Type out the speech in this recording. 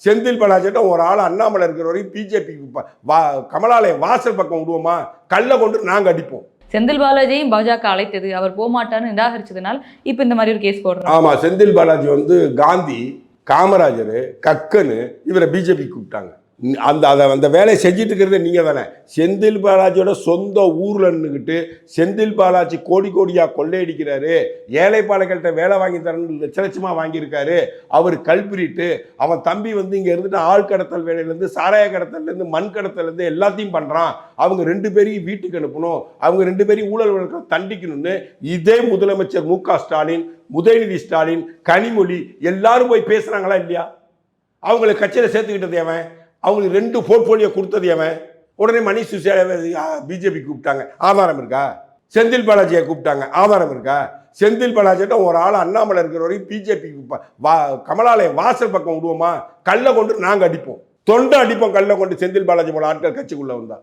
செந்தில் பாலாஜிட்ட ஒரு ஆள் அண்ணாமலை இருக்கிற வரைக்கும் பிஜேபி கமலாலயம் வாசல் பக்கம் விடுவோமா, கல்லை கொண்டு நாங்கள் அடிப்போம். செந்தில் பாலாஜியும் பாஜக அழைத்தது, அவர் போமாட்டான்னு நிராகரிச்சதுனால இப்ப இந்த மாதிரி ஒரு கேஸ் போடுறோம். ஆமா, செந்தில் பாலாஜி காந்தி, காமராஜர், கக்கனு இவரை பிஜேபி கூப்பிட்டாங்க. அந்த வேலையை செஞ்சுட்டு இருக்கிறது நீங்க தானே. செந்தில் பாலாஜியோட சொந்த ஊர்ல நின்றுக்கிட்டு செந்தில் பாலாஜி கோடி கோடியா கொள்ளையடிக்கிறாரு, ஏழை பாலைகள்கிட்ட வேலை வாங்கி தரணும் லட்ச லட்சமா வாங்கியிருக்காரு, அவர் கல்பிரிட்டு அவன் தம்பி இங்க இருந்துட்டு ஆள் கடத்தல் வேலையிலேருந்து சாராய கடத்தல்லேருந்து மண் கடத்தல்லேருந்து எல்லாத்தையும் பண்றான், அவங்க 2 பேரையும் வீட்டுக்கு அனுப்பணும், அவங்க 2 பேரையும் ஊழல் வழக்கம் தண்டிக்கணும்னு இதே முதலமைச்சர் மு.க. ஸ்டாலின், உதயநிதி ஸ்டாலின், கனிமொழி எல்லாரும் போய் பேசுறாங்களா இல்லையா? அவங்களை கட்சியில சேர்த்துக்கிட்டது அவன், அவங்களுக்கு 2 போர்ட்போலியோ கொடுத்தது அவன். உடனே மணிஷ் சிசோடியா பிஜேபி கூப்பிட்டாங்க, ஆதாரம் இருக்கா? செந்தில் பாலாஜியை கூப்பிட்டாங்க, ஆதாரம் இருக்கா? செந்தில் பாலாஜிட்ட ஒரு ஆள் அண்ணாமலை இருக்கிற வரைக்கும் பிஜேபி கமலாலயம் வாசல் பக்கம் விடுவோமா, கல்லை கொண்டு நாங்கள் அடிப்போம், தொண்டை அடிப்போம் கல்லை கொண்டு. செந்தில் பாலாஜி போல ஆட்கள் கட்சிக்குள்ள வந்தா